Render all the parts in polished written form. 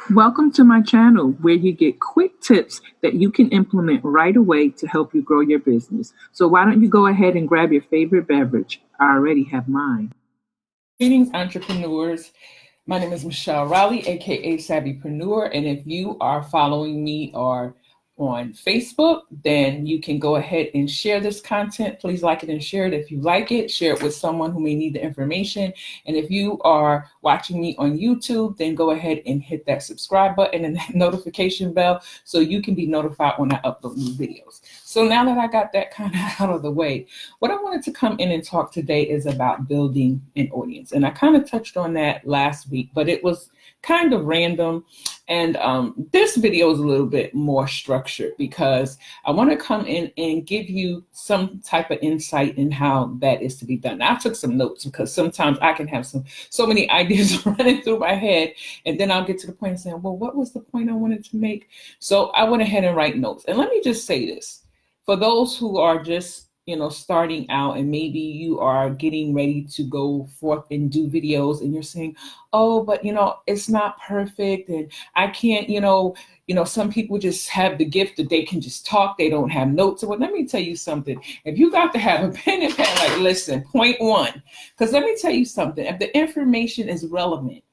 Welcome to my channel where you get quick tips that you can implement right away to help you grow your business. So why don't you go ahead and grab your favorite beverage? I already have mine. Greetings, entrepreneurs. My name is Michelle Rowley, aka Savvypreneur, and if you are following me or on Facebook, then you can go ahead and share this content. Please like it and share it if you like it. Share it with someone who may need the information. And if you are watching me on YouTube, then go ahead and hit that subscribe button and that notification bell so you can be notified when I upload new videos. So now that I got that kind of out of the way, what I wanted to come in and talk today is about building an audience. And I kind of touched on that last week, but it was kind of random. And this video is a little bit more structured because I want to come in and give you some type of insight in how that is to be done. I took some notes because sometimes I can have so many ideas running through my head, and then I'll get to the point of saying, well, what was the point I wanted to make? So I went ahead and write notes. And let me just say this. For those who are just starting out, and maybe you are getting ready to go forth and do videos, and you're saying, oh, but it's not perfect, and I can't, some people just have the gift that they can just talk, they don't have notes. Well, let me tell you something. If you got to have a pen and pad, like, listen, point one, because let me tell you something. If the information is relevant,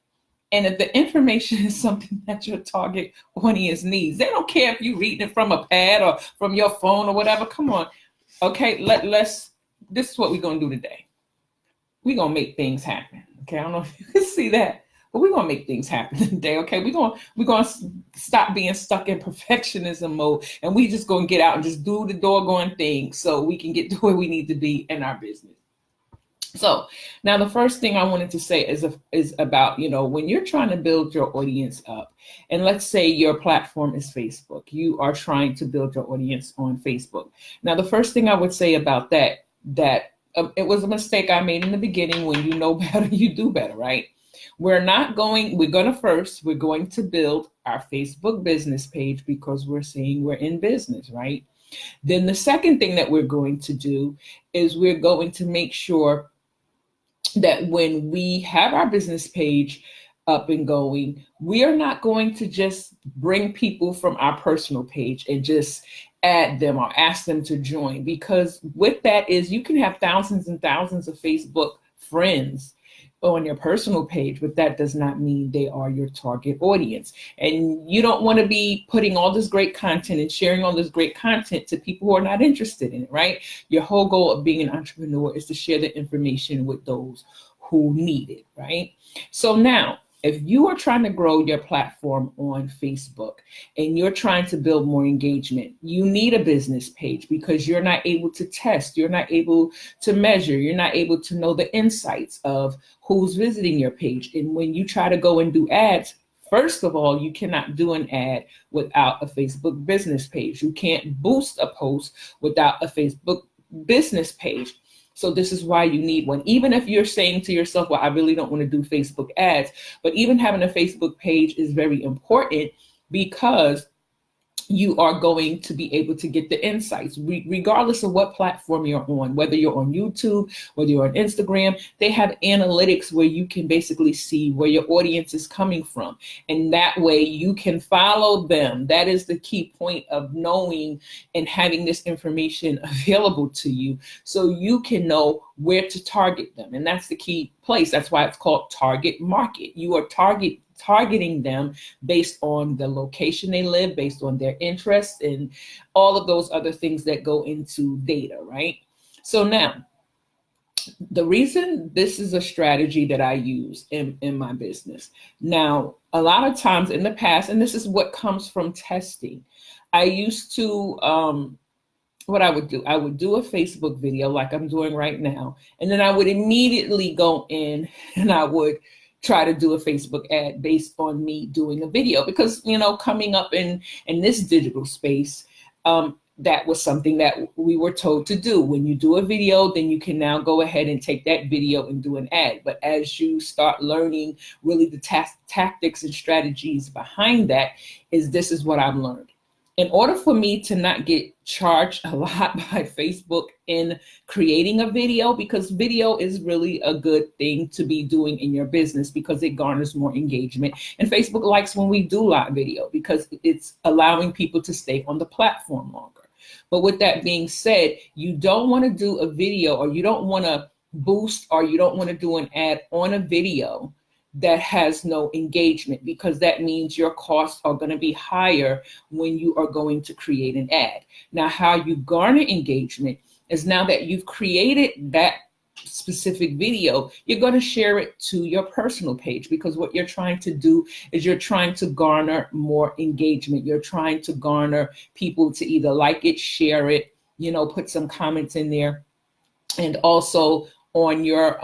and if the information is something that your target audience needs, they don't care if you're reading it from a pad or from your phone or whatever. Come on. Okay, this is what we're going to do today. We're going to make things happen. Okay, I don't know if you can see that, but we're going to make things happen today. Okay, we're going to stop being stuck in perfectionism mode, and we just going to get out and just do the doggone thing so we can get to where we need to be in our business. So now the first thing I wanted to say is about, when you're trying to build your audience up, and let's say your platform is Facebook, you are trying to build your audience on Facebook. Now, the first thing I would say about that it was a mistake I made in the beginning. When you know better, you do better, right? We're going to build our Facebook business page because we're saying we're in business, right? Then the second thing that we're going to do is we're going to make sure that when we have our business page up and going, we are not going to just bring people from our personal page and just add them or ask them to join, because with that is you can have thousands and thousands of Facebook friends on your personal page, but that does not mean they are your target audience. And you don't want to be putting all this great content and sharing all this great content to people who are not interested in it, right? Your whole goal of being an entrepreneur is to share the information with those who need it, right? So now, if you are trying to grow your platform on Facebook and you're trying to build more engagement, you need a business page because you're not able to test, you're not able to measure, you're not able to know the insights of who's visiting your page. And when you try to go and do ads, first of all, you cannot do an ad without a Facebook business page. You can't boost a post without a Facebook business page. So this is why you need one. Even if you're saying to yourself, well, I really don't want to do Facebook ads, but even having a Facebook page is very important because you are going to be able to get the insights regardless of what platform you're on, whether you're on YouTube, whether you're on Instagram. They have analytics where you can basically see where your audience is coming from. And that way you can follow them. That is the key point of knowing and having this information available to you so you can know where to target them. And that's the key place. That's why it's called target market. You are targeting them based on the location they live, based on their interests, and all of those other things that go into data, right? So now, the reason this is a strategy that I use in my business. Now, a lot of times in the past, and this is what comes from testing, I used to, what I would do a Facebook video like I'm doing right now, and then I would immediately go in and I would try to do a Facebook ad based on me doing a video, because coming up in this digital space, that was something that we were told to do. When you do a video, then you can now go ahead and take that video and do an ad. But as you start learning really the tactics and strategies behind that, this is what I've learned. in order for me to not get charged a lot by Facebook in creating a video, because video is really a good thing to be doing in your business because it garners more engagement. And Facebook likes when we do live video because it's allowing people to stay on the platform longer. But with that being said, you don't want to do a video, or you don't want to boost, or you don't want to do an ad on a video that has no engagement, because that means your costs are going to be higher when you are going to create an ad. Now, how you garner engagement is, now that you've created that specific video, you're going to share it to your personal page, because what you're trying to do is you're trying to garner more engagement. You're trying to garner people to either like it, share it, put some comments in there, and also on your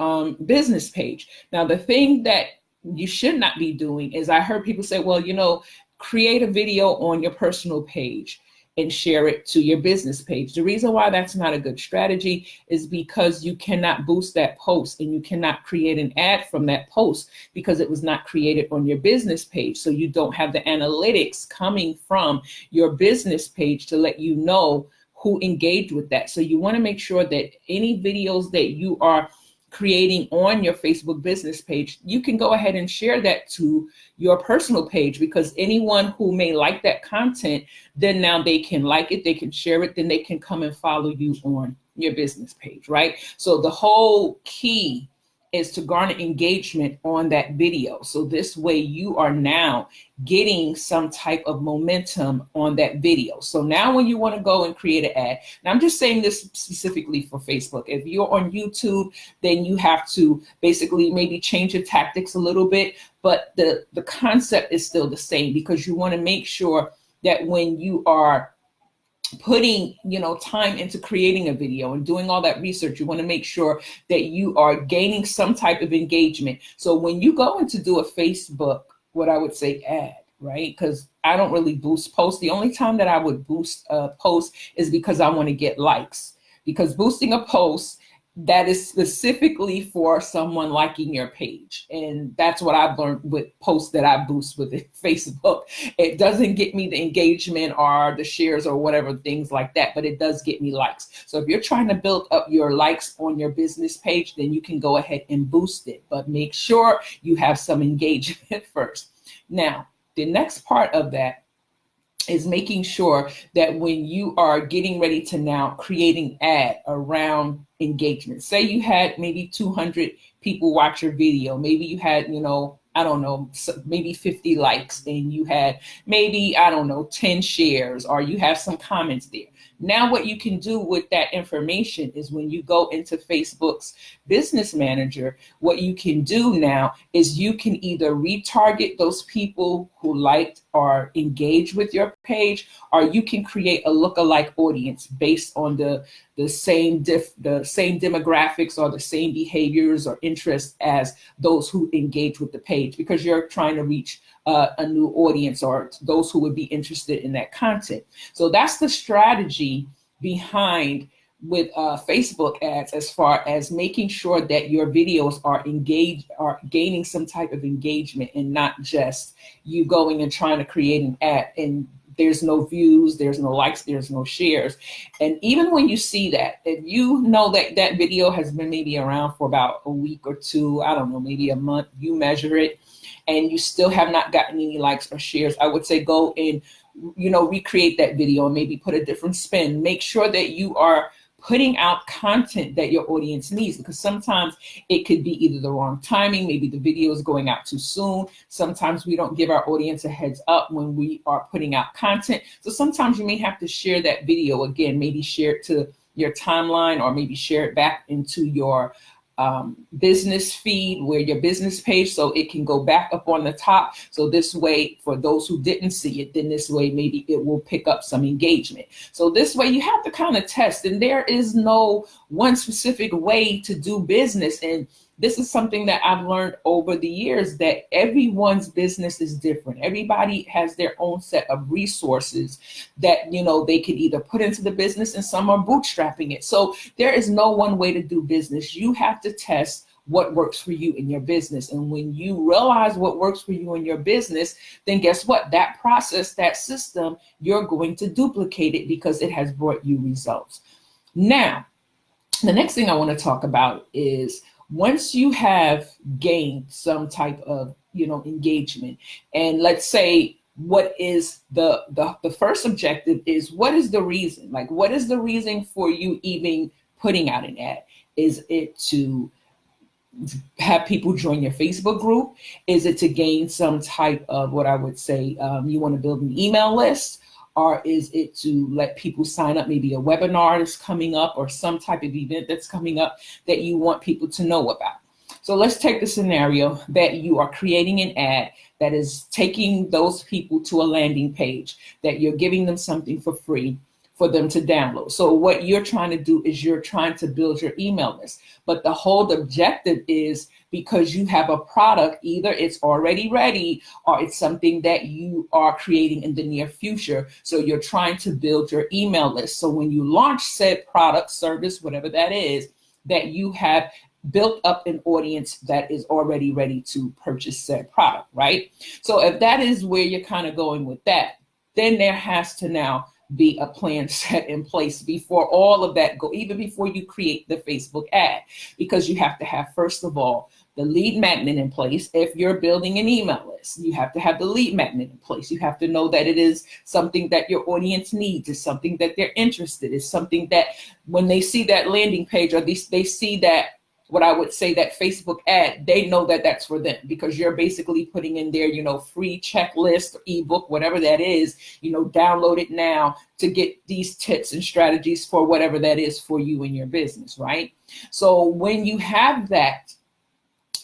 business page. Now, the thing that you should not be doing is, I heard people say, well, create a video on your personal page and share it to your business page. The reason why that's not a good strategy is because you cannot boost that post, and you cannot create an ad from that post because it was not created on your business page. So you don't have the analytics coming from your business page to let you know who engaged with that. So you want to make sure that any videos that you are creating on your Facebook business page, you can go ahead and share that to your personal page, because anyone who may like that content, then now they can like it, they can share it, then they can come and follow you on your business page, right? So the whole key is to garner engagement on that video. So this way you are now getting some type of momentum on that video. So now when you want to go and create an ad, and I'm just saying this specifically for Facebook, if you're on YouTube, then you have to basically maybe change your tactics a little bit, but the concept is still the same, because you want to make sure that when you are putting time into creating a video and doing all that research, you want to make sure that you are gaining some type of engagement. So when you go in to do a Facebook, what I would say, ad, right? Because I don't really boost posts. The only time that I would boost a post is because I want to get likes, because boosting a post, that is specifically for someone liking your page. And that's what I've learned with posts that I boost with Facebook. It doesn't get me the engagement or the shares or whatever, things like that, but it does get me likes. So if you're trying to build up your likes on your business page, then you can go ahead and boost it, but make sure you have some engagement first. Now, the next part of that is making sure that when you are getting ready to now create an ad around engagement, say you had maybe 200 people watch your video, maybe you had, I don't know, maybe 50 likes, and you had maybe, 10 shares, or you have some comments there. Now what you can do with that information is, when you go into Facebook's Business Manager, what you can do now is you can either retarget those people who liked or engaged with your page, or you can create a lookalike audience based on the same demographics or the same behaviors or interests as those who engage with the page, because you're trying to reach a new audience, or those who would be interested in that content. So that's the strategy behind with Facebook ads, as far as making sure that your videos are engaged, are gaining some type of engagement, and not just you going and trying to create an ad and there's no views, there's no likes, there's no shares. And even when you see that, if you know that that video has been maybe around for about a week or two, I don't know, maybe a month, you measure it, and you still have not gotten any likes or shares, I would say go and, recreate that video and maybe put a different spin. Make sure that you are putting out content that your audience needs, because sometimes it could be either the wrong timing, maybe the video is going out too soon. Sometimes we don't give our audience a heads up when we are putting out content. So sometimes you may have to share that video again, maybe share it to your timeline, or maybe share it back into your business feed, where your business page, so it can go back up on the top. So this way, for those who didn't see it, then this way maybe it will pick up some engagement. So this way you have to kind of test, and there is no one specific way to do business. And this is something that I've learned over the years, that everyone's business is different. Everybody has their own set of resources that, they could either put into the business, and some are bootstrapping it. So there is no one way to do business. You have to test what works for you in your business. And when you realize what works for you in your business, then guess what? That process, that system, you're going to duplicate it because it has brought you results. Now, the next thing I want to talk about is once you have gained some type of, engagement, and let's say what is the first objective is, what is the reason? Like, what is the reason for you even putting out an ad? Is it to have people join your Facebook group? Is it to gain some type of, what I would say, you want to build an email list? Or is it to let people sign up, maybe a webinar that's coming up or some type of event that's coming up that you want people to know about? So let's take the scenario that you are creating an ad that is taking those people to a landing page, that you're giving them something for free for them to download. So what you're trying to do is you're trying to build your email list. But the whole objective is because you have a product, either it's already ready or it's something that you are creating in the near future. So you're trying to build your email list. So when you launch said product, service, whatever that is, that you have built up an audience that is already ready to purchase said product, right? So if that is where you're kind of going with that, then there has to now be a plan set in place before all of that go, even before you create the Facebook ad, because you have to have, first of all, the lead magnet in place. If you're building an email list, you have to have the lead magnet in place. You have to know that it is something that your audience needs, is something that they're interested in, is something that when they see that landing page or they see that, what I would say, that Facebook ad, they know that that's for them, because you're basically putting in there, free checklist, ebook, whatever that is, download it now to get these tips and strategies for whatever that is for you in your business, right? So when you have that,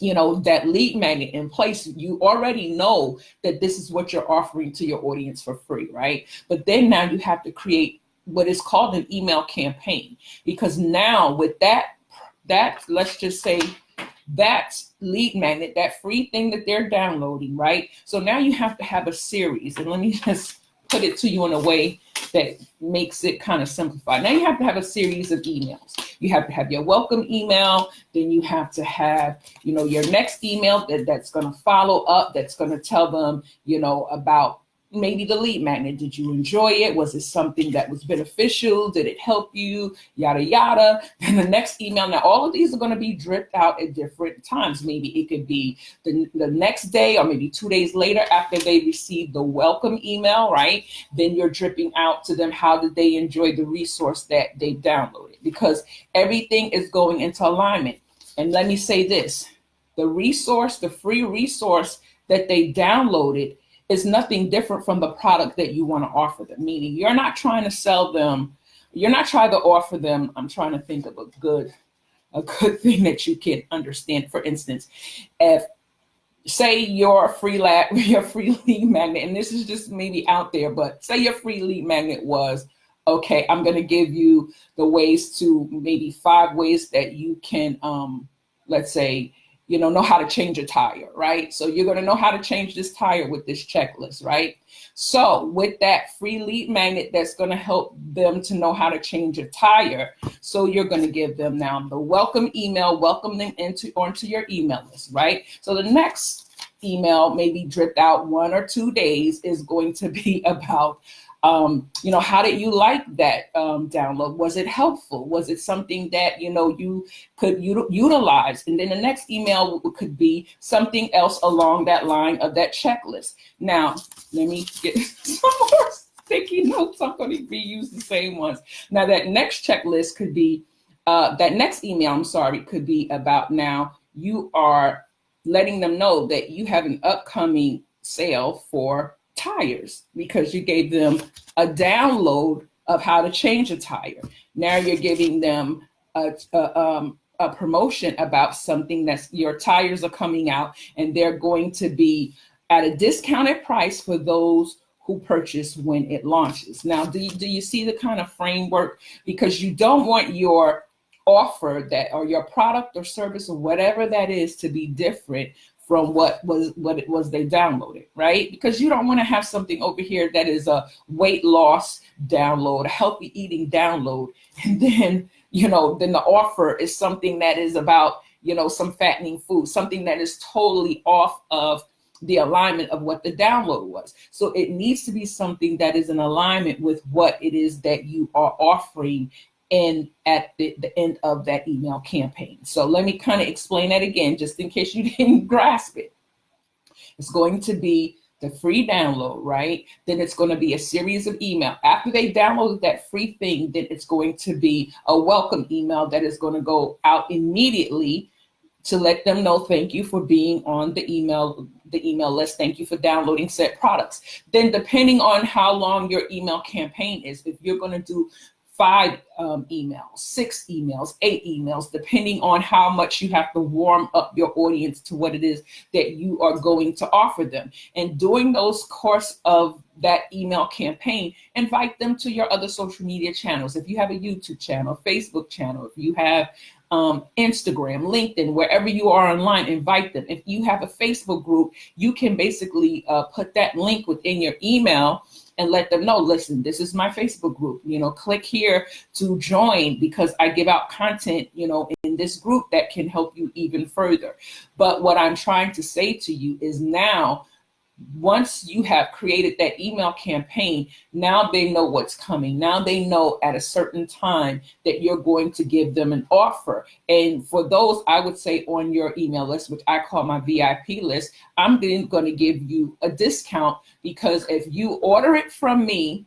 that lead magnet in place, you already know that this is what you're offering to your audience for free, right? But then now you have to create what is called an email campaign, because now with that, let's just say that lead magnet, that free thing that they're downloading, right? So now you have to have a series, and let me just put it to you in a way that makes it kind of simplified. Now you have to have a series of emails. You have to have your welcome email, then you have to have, your next email that's going to follow up, that's going to tell them, about maybe the lead magnet. Did you enjoy it? Was it something that was beneficial? Did it help you? Yada, yada. And the next email, now all of these are going to be dripped out at different times. Maybe it could be the next day, or maybe 2 days later after they receive the welcome email, right? Then you're dripping out to them, how did they enjoy the resource that they downloaded? Because everything is going into alignment. And let me say this, the resource, the free resource that they downloaded is nothing different from the product that you want to offer them. Meaning you're not trying to sell them, you're not trying to offer them, I'm trying to think of a good thing that you can understand. For instance, if say your free lead magnet, and this is just maybe out there, but say your free lead magnet was, okay, I'm going to give you the ways to, maybe 5 ways that you can, let's say, know how to change a tire, right? So you're going to know how to change this tire with this checklist, right? So with that free lead magnet, that's going to help them to know how to change a tire. So you're going to give them now the welcome email, welcome them onto your email list, right? So the next email, maybe dripped out 1 or 2 days, is going to be about, how did you like that download? Was it helpful? Was it something that, you could utilize? And then the next email could be something else along that line of that checklist. Now, let me get some more sticky notes. I'm going to reuse the same ones. Now, that next checklist could be, that next email, could be about, now you are letting them know that you have an upcoming sale for tires, because you gave them a download of how to change a tire. Now you're giving them a promotion about something that's, your tires are coming out and they're going to be at a discounted price for those who purchase when it launches. Now, do you see the kind of framework? Because you don't want your offer that, or your product or service or whatever that is, to be different from what it was they downloaded, right? Because you don't want to have something over here that is a weight loss download, a healthy eating download, and then then the offer is something that is about some fattening food, something that is totally off of the alignment of what the download was. So it needs to be something that is in alignment with what it is that you are offering and at the end of that email campaign. So let me kind of explain that again, just in case you didn't grasp it. It's going to be the free download, right? Then it's going to be a series of email. After they download that free thing, then it's going to be a welcome email that is going to go out immediately to let them know, thank you for being on the email list. Thank you for downloading said products. Then depending on how long your email campaign is, if you're going to do 5 emails, 6 emails, 8 emails, depending on how much you have to warm up your audience to what it is that you are going to offer them. And during those course of that email campaign, invite them to your other social media channels. If you have a YouTube channel, Facebook channel, if you have Instagram, LinkedIn, wherever you are online, invite them. If you have a Facebook group, you can basically put that link within your email and let them know, listen, this is my Facebook group, click here to join because I give out content, in this group that can help you even further. But what I'm trying to say to you is now, once you have created that email campaign, now they know what's coming. Now they know at a certain time that you're going to give them an offer. And for those, I would say on your email list, which I call my VIP list, I'm then going to give you a discount because if you order it from me,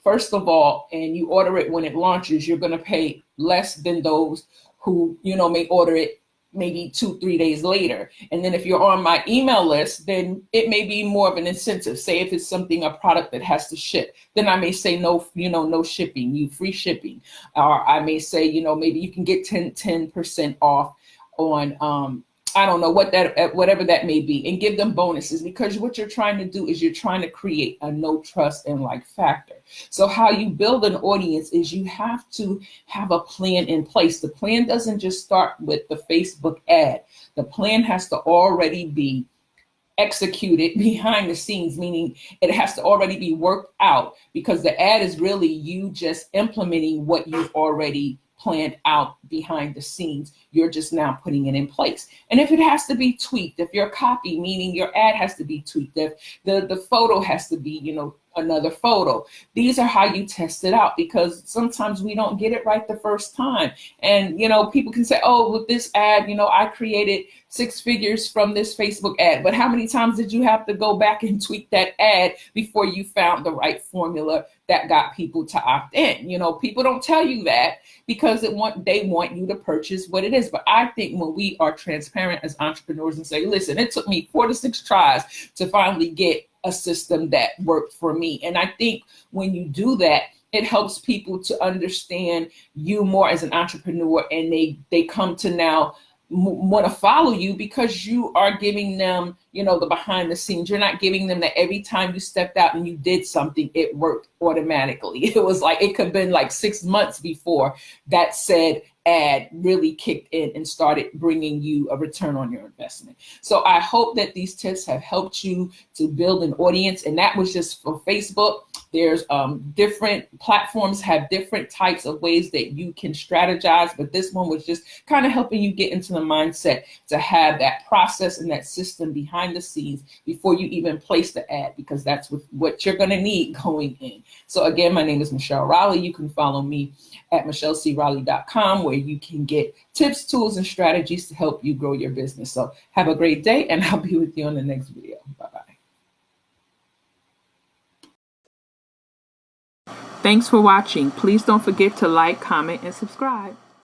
first of all, and you order it when it launches, you're going to pay less than those who, may order it maybe 2-3 days later. And then if you're on my email list, then it may be more of an incentive. Say if it's a product that has to ship, then I may say no, no shipping, free shipping. Or I may say, maybe you can get 10% off on, I don't know whatever that may be, and give them bonuses, because what you're trying to do is you're trying to create a no, trust, and like factor. So how you build an audience is you have to have a plan in place. The plan doesn't just start with the Facebook ad. The plan has to already be executed behind the scenes, meaning it has to already be worked out, because the ad is really you just implementing what you've already planned out behind the scenes. You're just now putting it in place. And if it has to be tweaked, if your copy, meaning your ad has to be tweaked, if the photo has to be, another photo, these are how you test it out, because sometimes we don't get it right the first time. And, people can say, oh, with this ad, I created 6 figures from this Facebook ad. But how many times did you have to go back and tweak that ad before you found the right formula that got people to opt in? People don't tell you that because they want you to purchase what it is. But I think when we are transparent as entrepreneurs and say, listen, it took me 4 to 6 tries to finally get a system that worked for me. And I think when you do that, it helps people to understand you more as an entrepreneur, and they come to now want to follow you because you are giving them, the behind the scenes. You're not giving them that every time you stepped out and you did something, it worked automatically. It was like, it could have been like 6 months before that said ad really kicked in and started bringing you a return on your investment. So I hope that these tips have helped you to build an audience. And that was just for Facebook. There's different platforms have different types of ways that you can strategize, but this one was just kind of helping you get into the mindset to have that process and that system behind the scenes before you even place the ad, because that's what you're going to need going in. So again, my name is Michelle Raleigh. You can follow me at michellecraleigh.com, where you can get tips, tools, and strategies to help you grow your business. So have a great day, and I'll be with you on the next video. Bye-bye. Thanks for watching. Please don't forget to like, comment, and subscribe.